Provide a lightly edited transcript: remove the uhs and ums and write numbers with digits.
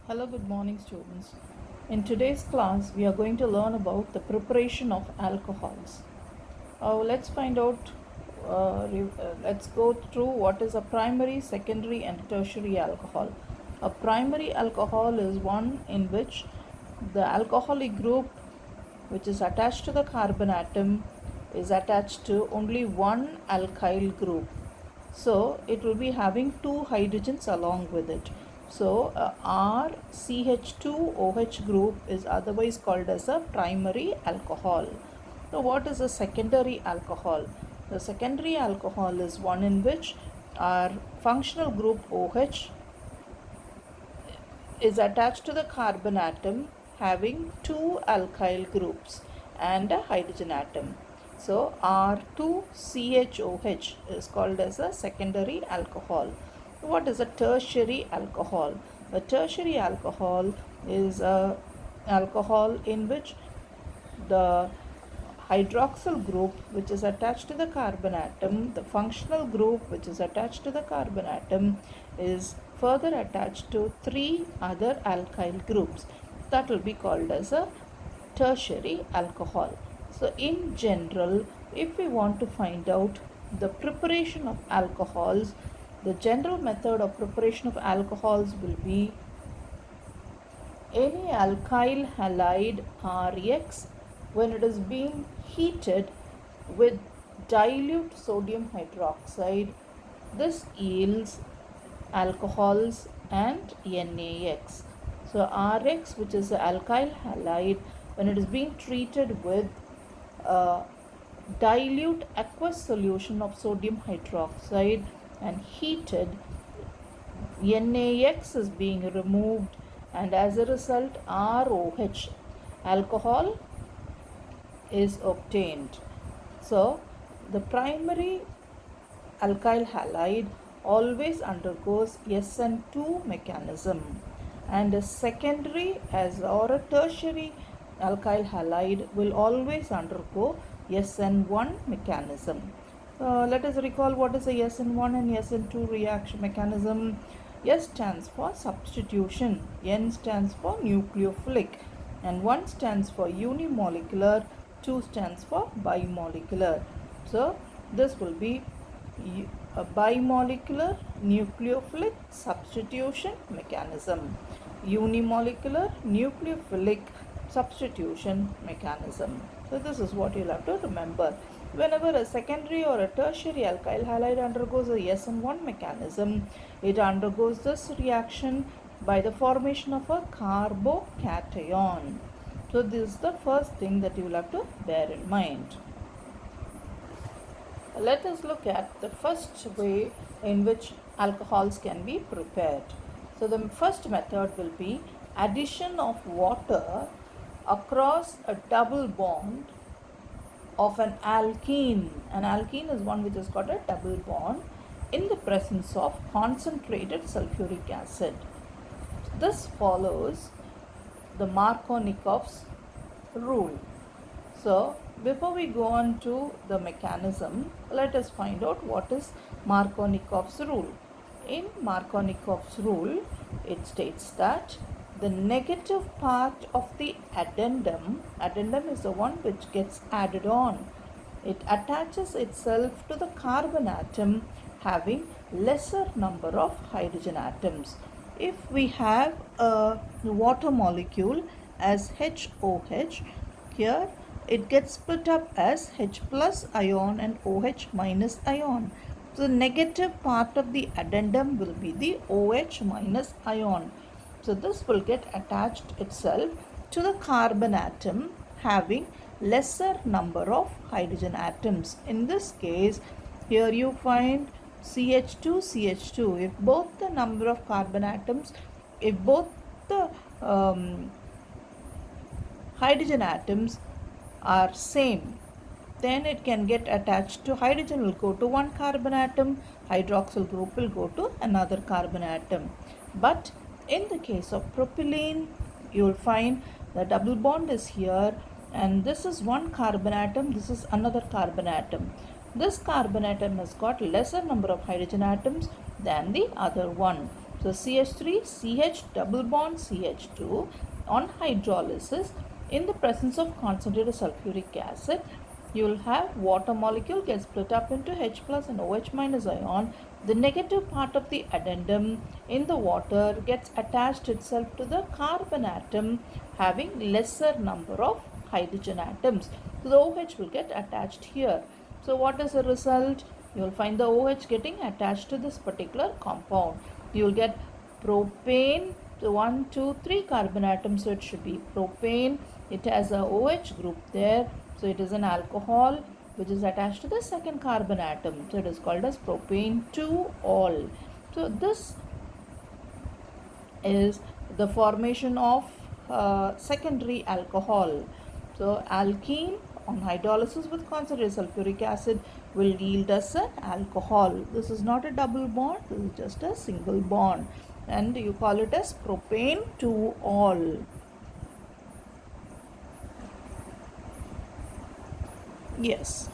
Hello, good morning, students. In today's class, we are going to learn about the preparation of alcohols. Let's find out, let's go through what is a primary, secondary, and tertiary alcohol. A primary alcohol is one in which the alcoholic group, which is attached to the carbon atom, is attached to only one alkyl group. So it will be having two hydrogens along with it. So RCH2OH group is otherwise called as a primary alcohol. So what is a secondary alcohol? The secondary alcohol is one in which our functional group OH is attached to the carbon atom having two alkyl groups and a hydrogen atom. So R2CHOH is called as a secondary alcohol. What is a tertiary alcohol? A tertiary alcohol is a alcohol in which the hydroxyl group which is attached to the carbon atom, the functional group which is attached to the carbon atom is further attached to three other alkyl groups. That will be called as a tertiary alcohol. So in general, if we want to find out the preparation of alcohols, the general method of preparation of alcohols will be any alkyl halide RX when it is being heated with dilute sodium hydroxide. This yields alcohols and NaX. So RX, which is the alkyl halide, when it is being treated with dilute aqueous solution of sodium hydroxide and heated, NaX is being removed, and as a result ROH, alcohol, is obtained. So the primary alkyl halide always undergoes SN2 mechanism, and a secondary or a tertiary alkyl halide will always undergo SN1 mechanism. Let us recall what is the SN1 and SN2 reaction mechanism. S stands for substitution, N stands for nucleophilic, and 1 stands for unimolecular, 2 stands for bimolecular. So this will be a bimolecular nucleophilic substitution mechanism, unimolecular nucleophilic substitution mechanism. So this is what you'll have to remember. Whenever a secondary or a tertiary alkyl halide undergoes a SN1 mechanism, it undergoes this reaction by the formation of a carbocation. So this is the first thing that you will have to bear in mind. Let us look at the first way in which alcohols can be prepared. So the first method will be addition of water across a double bond of an alkene. An alkene is one which has got a double bond in the presence of concentrated sulfuric acid. This follows the Markovnikov's rule. So before we go on to the mechanism, let us find out what is Markovnikov's rule. In Markovnikov's rule, it states that the negative part of the addendum is the one which gets added on. It attaches itself to the carbon atom having lesser number of hydrogen atoms. If we have a water molecule as HOH, here it gets split up as H plus ion and OH minus ion. So the negative part of the addendum will be the OH minus ion. So this will get attached itself to the carbon atom having lesser number of hydrogen atoms. In this case, here you find CH2, CH2. If both the number of carbon atoms, if both the hydrogen atoms are same, then it can get attached to hydrogen will go to one carbon atom, hydroxyl group will go to another carbon atom. But in the case of propylene, you will find the double bond is here, and this is one carbon atom, this is another carbon atom. This carbon atom has got lesser number of hydrogen atoms than the other one. So CH3, CH double bond CH2 on hydrolysis in the presence of concentrated sulfuric acid, you will have water molecule get split up into H plus and OH minus ion. The negative part of the addendum in the water gets attached itself to the carbon atom having lesser number of hydrogen atoms. So the OH will get attached here. So what is the result? You will find the OH getting attached to this particular compound. You will get propane. So 1, 2, 3 carbon atoms, so it should be propane. It has a OH group there, so it is an alcohol which is attached to the second carbon atom. So it is called as propane 2-ol. So this is the formation of secondary alcohol. So alkene on hydrolysis with concentrated sulfuric acid will yield us an alcohol. This is not a double bond, this is just a single bond, and you call it as propane 2-ol. Yes.